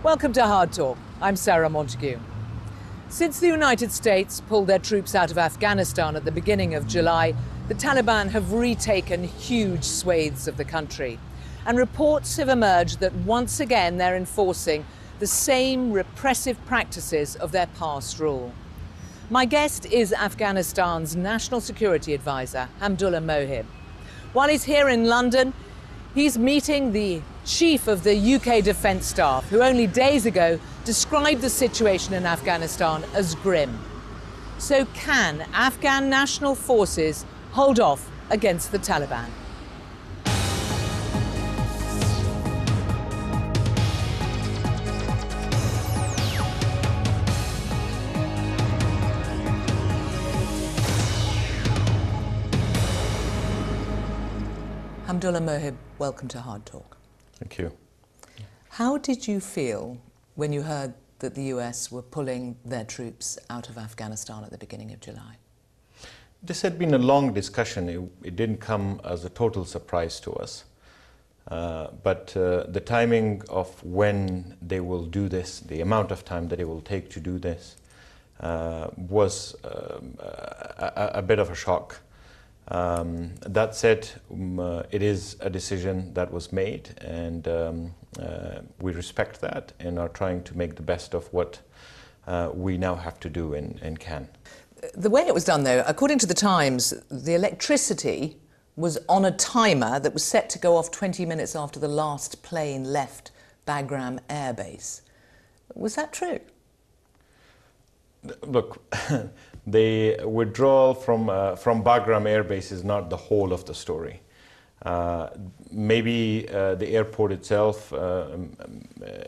Welcome to Hard Talk. I'm Sarah Montague. Since the United States pulled their troops out of Afghanistan at the beginning of July, the Taliban have retaken huge swathes of the country. And reports have emerged that once again they're enforcing the same repressive practices of their past rule. My guest is Afghanistan's National Security Advisor, Hamdullah Mohib. While he's here in London, he's meeting the chief of the UK Defence Staff, who only days ago described the situation in Afghanistan as grim. So can Afghan national forces hold off against the Taliban? Hamdullah Mohib, welcome to Hard Talk. Thank you. How did you feel when you heard that the US were pulling their troops out of Afghanistan at the beginning of July? This had been a long discussion. It didn't come as a total surprise to us. But the timing of when they will do this, the amount of time that it will take to do this, was a bit of a shock. That said, it is a decision that was made, and we respect that and are trying to make the best of what we now have to do and can. The way it was done, though, according to the Times, the electricity was on a timer that was set to go off 20 minutes after the last plane left Bagram Air Base. Was that true? Look, the withdrawal from Bagram Air Base is not the whole of the story. Maybe the airport itself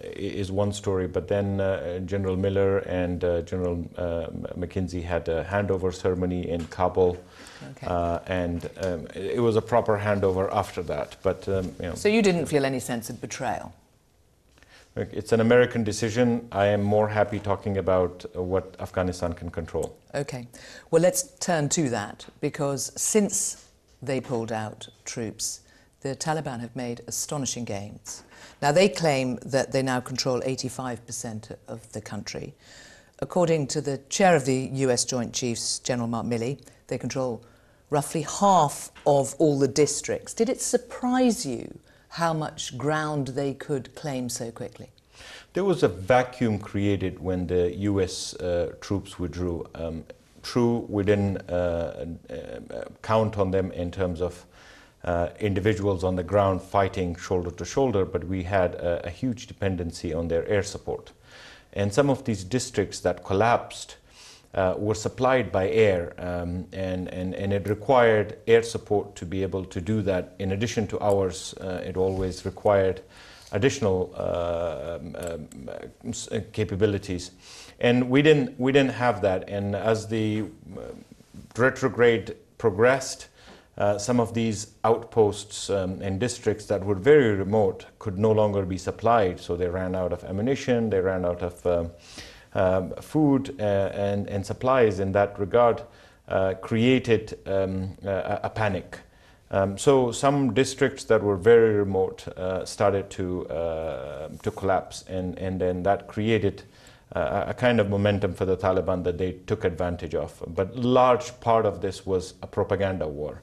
is one story, but then General Miller and General McKenzie had a handover ceremony in Kabul, okay. And it was a proper handover after that. But you know. So you didn't feel any sense of betrayal? It's an American decision. I am more happy talking about what Afghanistan can control. Okay. Well, let's turn to that, because since they pulled out troops, the Taliban have made astonishing gains. Now, they claim that they now control 85% of the country. According to the chair of the US Joint Chiefs, General Mark Milley, they control roughly half of all the districts. Did it surprise you how much ground they could claim so quickly? There was a vacuum created when the US troops withdrew. True, we didn't count on them in terms of individuals on the ground fighting shoulder to shoulder, but we had a huge dependency on their air support. And some of these districts that collapsed were supplied by air, and it required air support to be able to do that. In addition to ours, it always required additional capabilities. And we didn't have that. And as the retrograde progressed, some of these outposts and districts that were very remote could no longer be supplied. So they ran out of ammunition, they ran out of food and supplies. In that regard, created a panic. So some districts that were very remote started to collapse, and then that created a kind of momentum for the Taliban that they took advantage of. But large part of this was a propaganda war.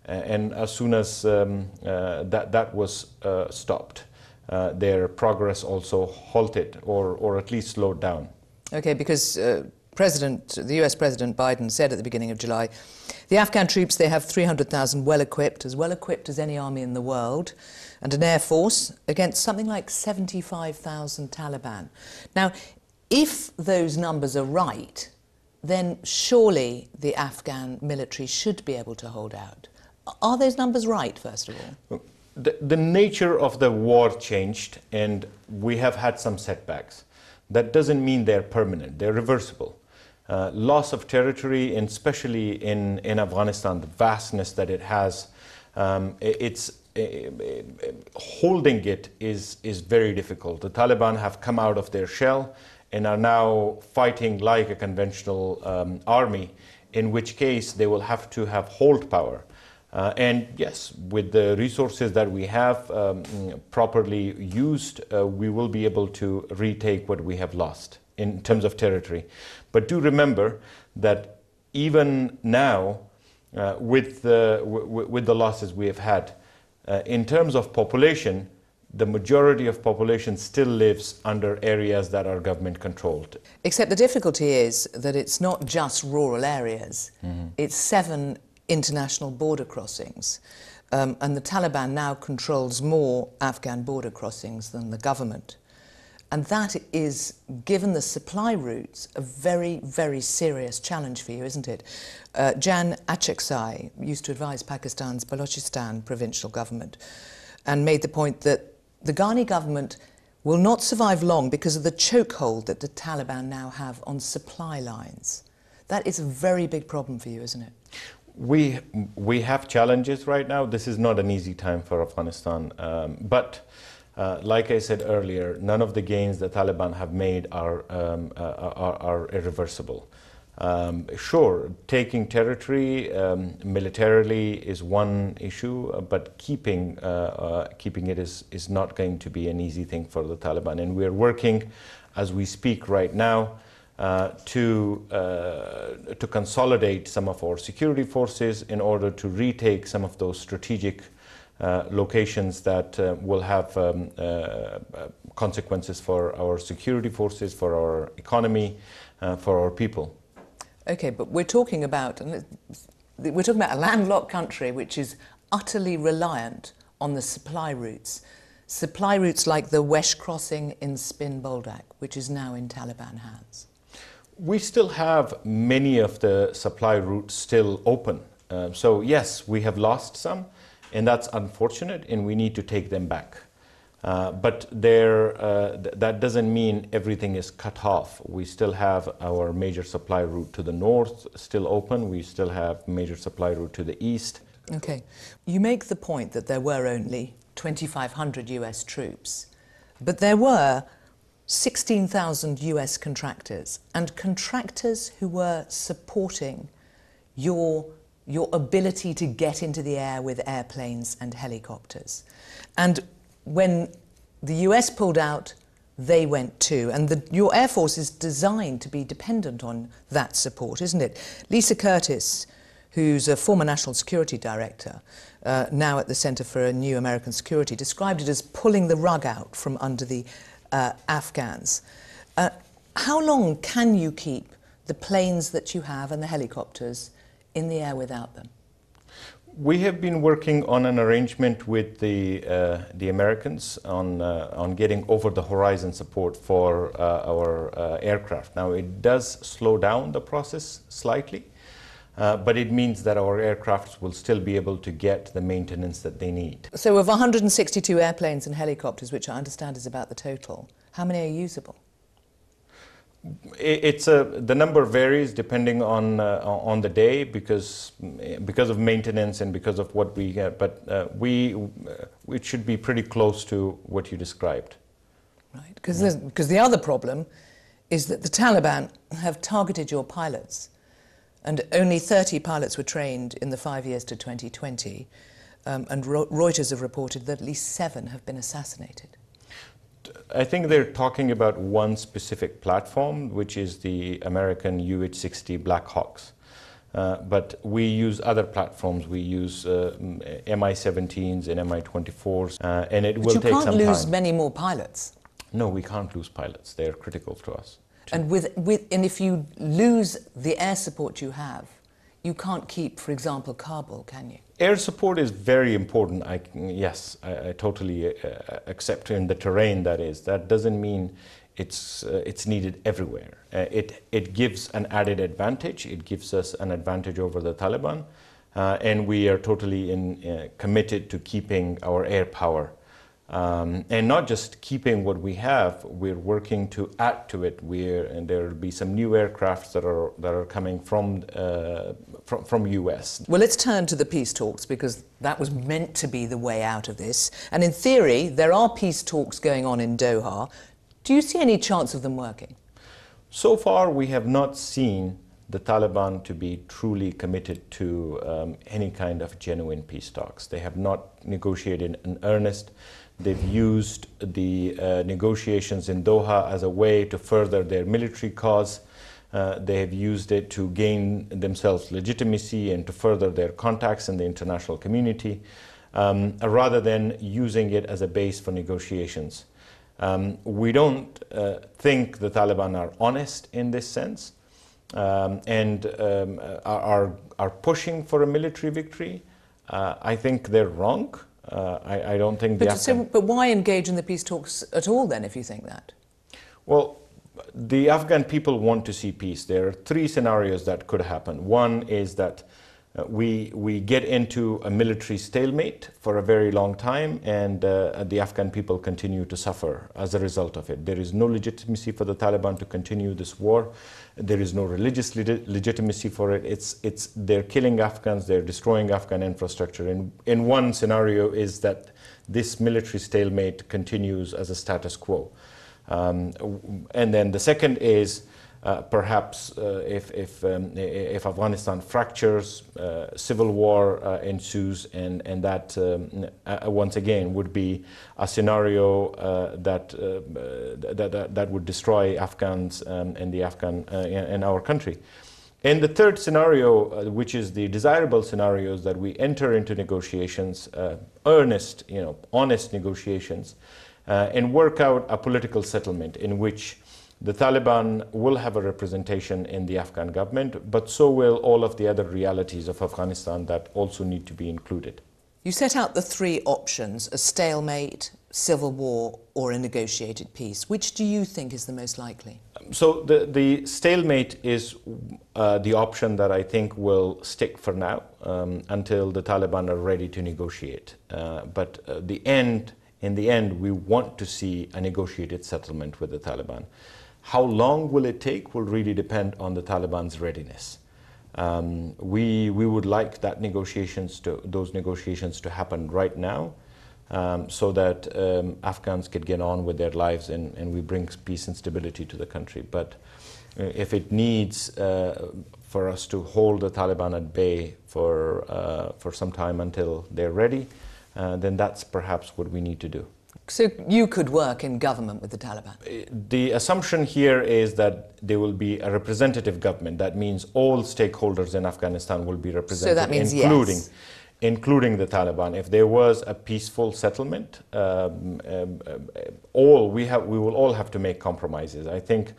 And as soon as that was stopped, their progress also halted or at least slowed down. Okay, because the US President Biden said at the beginning of July, the Afghan troops, they have 300,000 well-equipped as any army in the world, and an air force against something like 75,000 Taliban. Now, if those numbers are right, then surely the Afghan military should be able to hold out. Are those numbers right, first of all? The nature of the war changed, and we have had some setbacks. That doesn't mean they're permanent, they're reversible. Loss of territory, and especially in Afghanistan, the vastness that it has, holding it is very difficult. The Taliban have come out of their shell and are now fighting like a conventional army, in which case they will have to have hold power. And yes, with the resources that we have properly used, we will be able to retake what we have lost in terms of territory. But do remember that even now, with the losses we have had, in terms of population, the majority of population still lives under areas that are government controlled. Except the difficulty is that it's not just rural areas, it's 7 international border crossings. And the Taliban now controls more Afghan border crossings than the government. And that is, given the supply routes, a very, very serious challenge for you, isn't it? Jan Achakzai used to advise Pakistan's Balochistan provincial government and made the point that the Ghani government will not survive long because of the chokehold that the Taliban now have on supply lines. That is a very big problem for you, isn't it? We have challenges right now. This is not an easy time for Afghanistan. But like I said earlier, none of the gains the Taliban have made are irreversible. Sure, taking territory militarily is one issue, but keeping it is not going to be an easy thing for the Taliban. And we are working, as we speak right now, to consolidate some of our security forces in order to retake some of those strategic locations that will have consequences for our security forces, for our economy, for our people. Okay, but we're talking about a landlocked country which is utterly reliant on the supply routes like the Wesh crossing in Spin Boldak, which is now in Taliban hands. We still have many of the supply routes still open. So yes, we have lost some, and that's unfortunate, and we need to take them back. But that doesn't mean everything is cut off. We still have our major supply route to the north still open. We still have major supply route to the east. Okay. You make the point that there were only 2,500 US troops, but there were 16,000 US contractors, and contractors who were supporting your ability to get into the air with airplanes and helicopters. And when the US pulled out, they went too. And your Air Force is designed to be dependent on that support, isn't it? Lisa Curtis, who's a former National Security Director, now at the Center for a New American Security, described it as pulling the rug out from under the Afghans. How long can you keep the planes that you have and the helicopters in the air without them? We have been working on an arrangement with the Americans on getting over-the-horizon support for our aircraft. Now, it does slow down the process slightly, but it means that our aircrafts will still be able to get the maintenance that they need. So of 162 airplanes and helicopters, which I understand is about the total, how many are usable? The number varies depending on the day because of maintenance and because of what we get, but it should be pretty close to what you described. Right, because the other problem is that the Taliban have targeted your pilots, and only 30 pilots were trained in the 5 years to 2020, and Reuters have reported that at least 7 have been assassinated. I think they're talking about one specific platform, which is the American UH-60 Black Hawks. But we use other platforms. We use Mi-17s and Mi-24s, and it will take some time. But you can't lose many more pilots. No, we can't lose pilots. They're critical to us. And if you lose the air support you have, you can't keep, for example, Kabul, can you? Air support is very important. Yes, I totally accept in the terrain that is. That doesn't mean it's needed everywhere. It gives an added advantage. It gives us an advantage over the Taliban, and we are totally committed to keeping our air power. And not just keeping what we have, we're working to add to it. And there will be some new aircrafts that are coming from US. Well, let's turn to the peace talks, because that was meant to be the way out of this. And in theory, there are peace talks going on in Doha. Do you see any chance of them working? So far, we have not seen the Taliban to be truly committed to any kind of genuine peace talks. They have not negotiated in earnest. They've used the negotiations in Doha as a way to further their military cause. They have used it to gain themselves legitimacy and to further their contacts in the international community, rather than using it as a base for negotiations. We don't think the Taliban are honest in this sense, and are pushing for a military victory. I think they're wrong. I don't think but why engage in the peace talks at all then, if you think that? Well, the Afghan people want to see peace. There are three scenarios that could happen. One is that we get into a military stalemate for a very long time, and the Afghan people continue to suffer as a result of it. There is no legitimacy for the Taliban to continue this war. There is no religious legitimacy for it. They're killing Afghans, they're destroying Afghan infrastructure. In one scenario is that this military stalemate continues as a status quo. And then the second is perhaps if Afghanistan fractures, civil war ensues, and that once again would be a scenario that would destroy Afghans and the Afghan and our country. And the third scenario, which is the desirable scenario, is that we enter into negotiations, earnest, honest negotiations, and work out a political settlement in which the Taliban will have a representation in the Afghan government, but so will all of the other realities of Afghanistan that also need to be included. You set out the three options: a stalemate, civil war, or a negotiated peace. Which do you think is the most likely? So the stalemate is the option that I think will stick for now until the Taliban are ready to negotiate. But in the end, we want to see a negotiated settlement with the Taliban. How long will it take will really depend on the Taliban's readiness. We would like those negotiations to happen right now, so that Afghans could get on with their lives and we bring peace and stability to the country. But if it needs for us to hold the Taliban at bay for some time until they're ready, then that's perhaps what we need to do. So you could work in government with the Taliban? The assumption here is that there will be a representative government. That means all stakeholders in Afghanistan will be represented, so that means including the Taliban. If there was a peaceful settlement, we will all have to make compromises. I think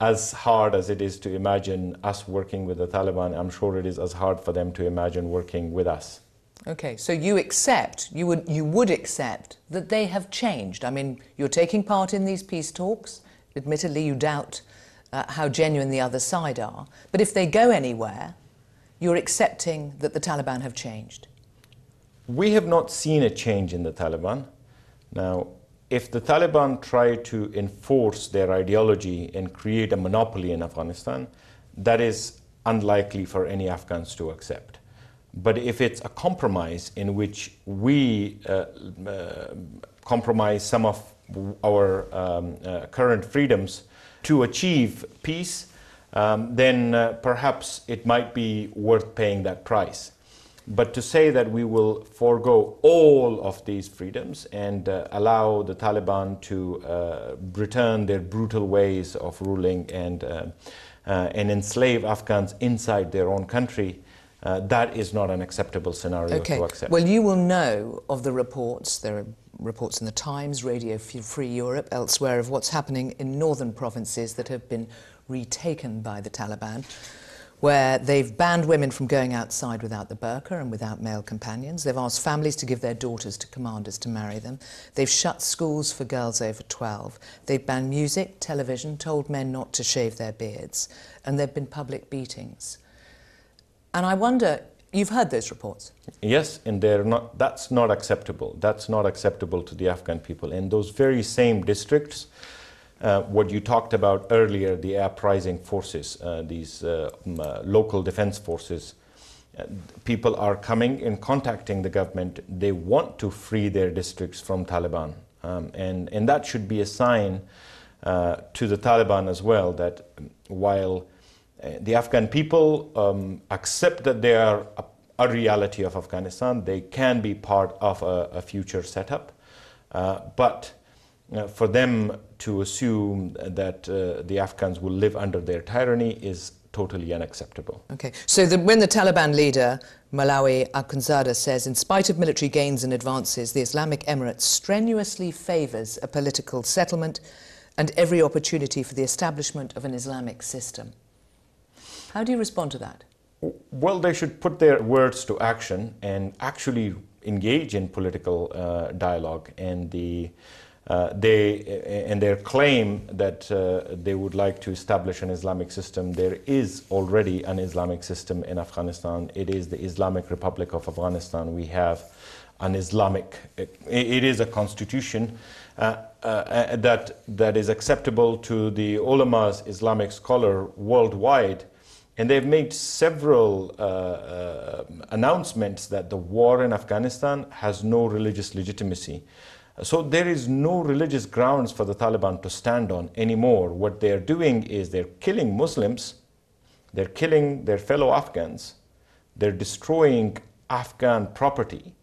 as hard as it is to imagine us working with the Taliban, I'm sure it is as hard for them to imagine working with us. Okay, so you would accept that they have changed. I mean, you're taking part in these peace talks. Admittedly, you doubt how genuine the other side are. But if they go anywhere, you're accepting that the Taliban have changed. We have not seen a change in the Taliban. Now, if the Taliban try to enforce their ideology and create a monopoly in Afghanistan, that is unlikely for any Afghans to accept. But if it's a compromise in which we compromise some of our current freedoms to achieve peace, then perhaps it might be worth paying that price. But to say that we will forego all of these freedoms and allow the Taliban to return their brutal ways of ruling and enslave Afghans inside their own country, that is not an acceptable scenario to accept. Well, you will know of the reports. There are reports in the Times, Radio Free Europe, elsewhere, of what's happening in northern provinces that have been retaken by the Taliban, where they've banned women from going outside without the burqa and without male companions. They've asked families to give their daughters to commanders to marry them. They've shut schools for girls over 12. They've banned music, television, told men not to shave their beards, and there have been public beatings. And I wonder, you've heard those reports? Yes, and that's not acceptable. That's not acceptable to the Afghan people. In those very same districts, what you talked about earlier, the uprising forces, these local defense forces, people are coming and contacting the government. They want to free their districts from Taliban. And that should be a sign to the Taliban as well that while The Afghan people accept that they are a reality of Afghanistan. They can be part of a future setup. But for them to assume that the Afghans will live under their tyranny is totally unacceptable. Okay, so when the Taliban leader, Malawi Akhundzada, says, in spite of military gains and advances, the Islamic Emirates strenuously favours a political settlement and every opportunity for the establishment of an Islamic system. How do you respond to that? Well, they should put their words to action and actually engage in political dialogue, and their claim that they would like to establish an Islamic system. There is already an Islamic system in Afghanistan. It is the Islamic Republic of Afghanistan. We have an Islamic, it is a constitution that is acceptable to the ulama's Islamic scholar worldwide. And they've made several announcements that the war in Afghanistan has no religious legitimacy. So there is no religious grounds for the Taliban to stand on anymore. What they're doing is they're killing Muslims, they're killing their fellow Afghans, they're destroying Afghan property.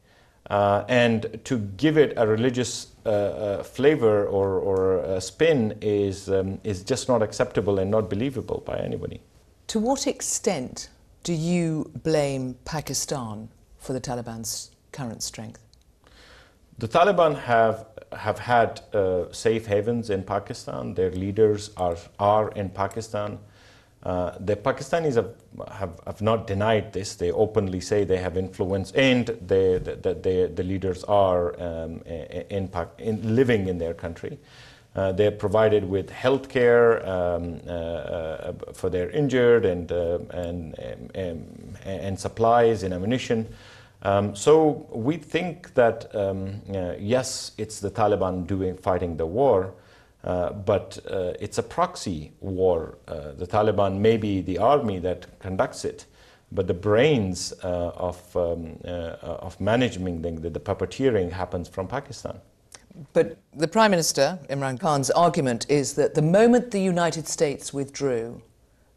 And to give it a religious flavor or a spin is just not acceptable and not believable by anybody. To what extent do you blame Pakistan for the Taliban's current strength? The Taliban have had safe havens in Pakistan. Their leaders are in Pakistan. The Pakistanis have not denied this. They openly say they have influence, and the leaders are living in their country. They're provided with health care for their injured and supplies and ammunition. So we think that yes, it's the Taliban fighting the war, but it's a proxy war. The Taliban may be the army that conducts it, but the brains of managing the puppeteering happens from Pakistan. But the Prime Minister, Imran Khan's argument is that the moment the United States withdrew,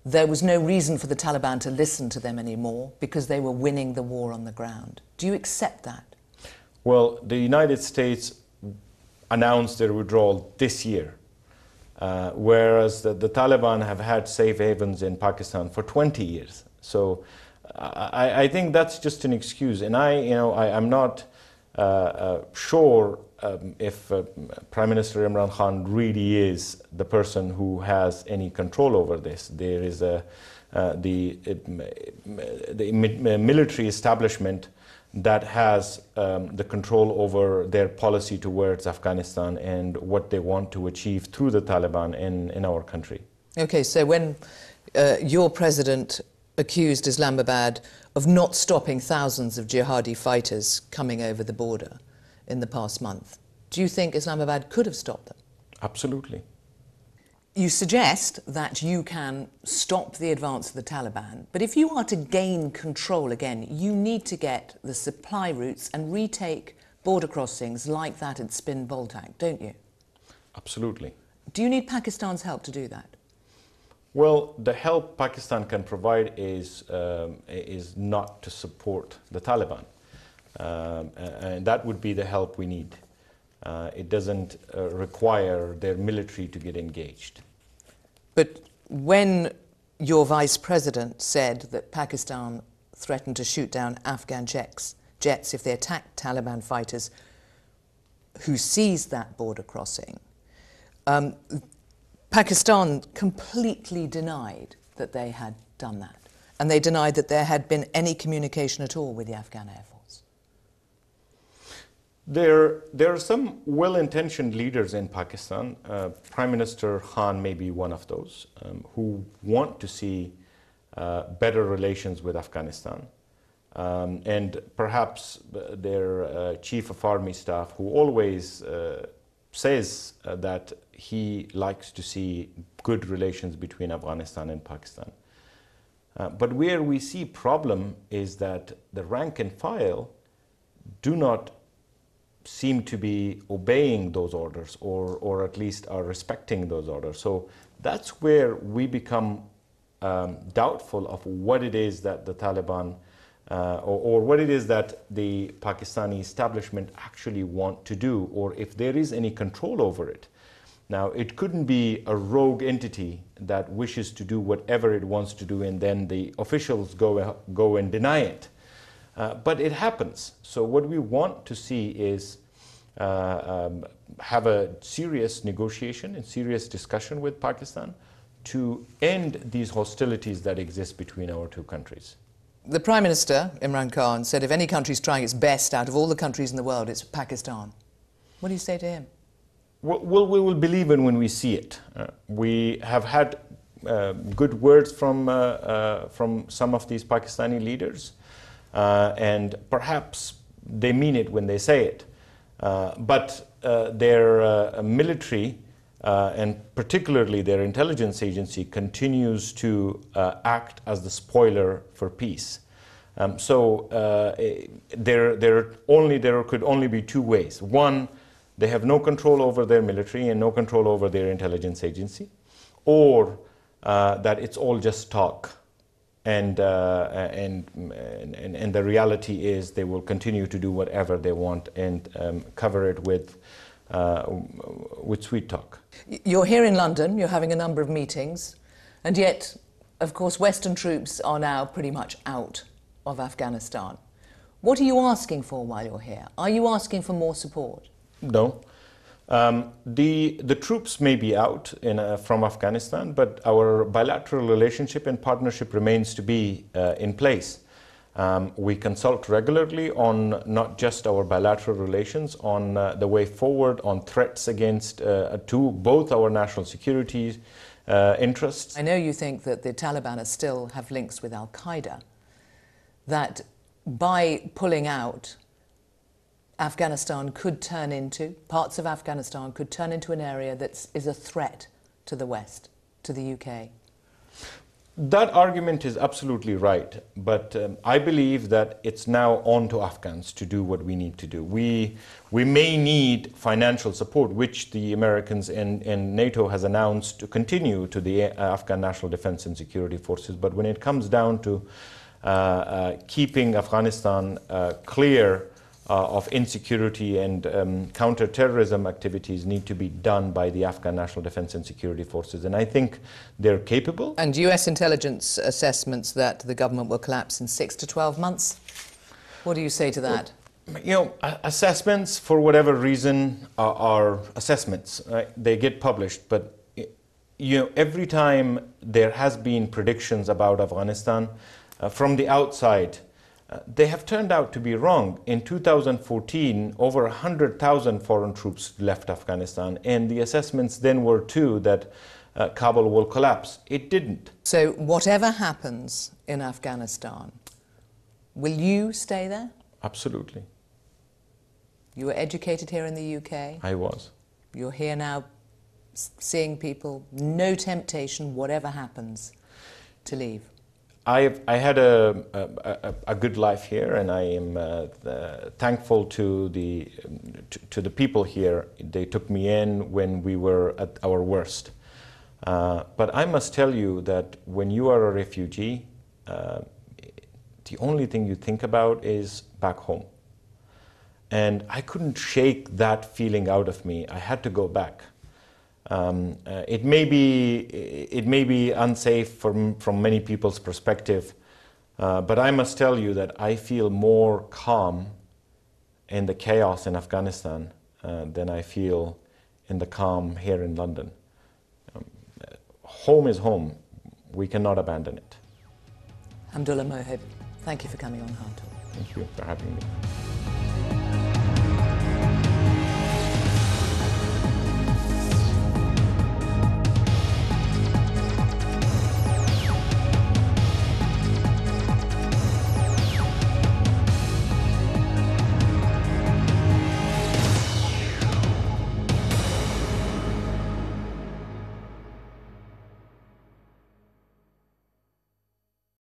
there was no reason for the Taliban to listen to them anymore because they were winning the war on the ground. Do you accept that? Well, the United States announced their withdrawal this year, whereas the Taliban have had safe havens in Pakistan for 20 years. So I think that's just an excuse, and I'm not sure if Prime Minister Imran Khan really is the person who has any control over this. There is the military establishment that has the control over their policy towards Afghanistan and what they want to achieve through the Taliban in our country. Okay, so when your president accused Islamabad of not stopping thousands of jihadi fighters coming over the border in the past month, do you think Islamabad could have stopped them? Absolutely. You suggest that you can stop the advance of the Taliban, but if you are to gain control again, you need to get the supply routes and retake border crossings like that at Spin Boltak, don't you? Absolutely. Do you need Pakistan's help to do that? Well, the help Pakistan can provide is not to support the Taliban. And that would be the help we need. It doesn't require their military to get engaged. But when your vice president said that Pakistan threatened to shoot down Afghan jets if they attacked Taliban fighters who seized that border crossing, Pakistan completely denied that they had done that. And they denied that there had been any communication at all with the Afghan Air Force. There are some well-intentioned leaders in Pakistan. Prime Minister Khan may be one of those who want to see better relations with Afghanistan. And perhaps their Chief of Army Staff, who always says that he likes to see good relations between Afghanistan and Pakistan. But where we see problem is that the rank and file do not seem to be obeying those orders, or at least are respecting those orders. So that's where we become doubtful of what it is that the Taliban or what it is that the Pakistani establishment actually want to do, or if there is any control over it. Now, it couldn't be a rogue entity that wishes to do whatever it wants to do and then the officials go and deny it. But it happens. So what we want to see is have a serious negotiation and serious discussion with Pakistan to end these hostilities that exist between our two countries. The Prime Minister, Imran Khan, said if any country is trying its best out of all the countries in the world, it's Pakistan. What do you say to him? Well, we will believe it when we see it. We have had good words from some of these Pakistani leaders, and perhaps they mean it when they say it. But their military, and particularly their intelligence agency, continues to act as the spoiler for peace. So there could only be two ways. One, they have no control over their military and no control over their intelligence agency, or that it's all just talk. And the reality is they will continue to do whatever they want and cover it with sweet talk. You're here in London, you're having a number of meetings, and yet, of course, Western troops are now pretty much out of Afghanistan. What are you asking for while you're here? Are you asking for more support? No. The troops may be out from Afghanistan, but our bilateral relationship and partnership remains to be in place. We consult regularly on not just our bilateral relations, on the way forward, on threats against to both our national security interests. I know you think that the Taliban still have links with Al-Qaeda, that by pulling out, Afghanistan could turn into, parts of Afghanistan could turn into an area that is a threat to the West, to the UK. That argument is absolutely right, but I believe that it's now on to Afghans to do what we need to do. We may need financial support, which the Americans and NATO has announced to continue to the Afghan National Defense and Security Forces, but when it comes down to keeping Afghanistan clear of insecurity and counter-terrorism activities need to be done by the Afghan National Defense and Security Forces. And I think they're capable. And US intelligence assessments that the government will collapse in 6 to 12 months. What do you say to that? Well, you know, assessments, for whatever reason, are assessments. Right? They get published, but you know, every time there has been predictions about Afghanistan from the outside, they have turned out to be wrong. In 2014, over 100,000 foreign troops left Afghanistan, and the assessments then were too that Kabul will collapse. It didn't. So whatever happens in Afghanistan, will you stay there? Absolutely. You were educated here in the UK? I was. You're here now seeing people, no temptation, whatever happens, to leave. I had a good life here, and I am thankful to the people here. They took me in when we were at our worst. But I must tell you that when you are a refugee, the only thing you think about is back home. And I couldn't shake that feeling out of me. I had to go back. It may be unsafe from many people's perspective, but I must tell you that I feel more calm in the chaos in Afghanistan than I feel in the calm here in London. Home is home. We cannot abandon it. Hamdullah Mohib, thank you for coming on HARDtalk. Thank you for having me.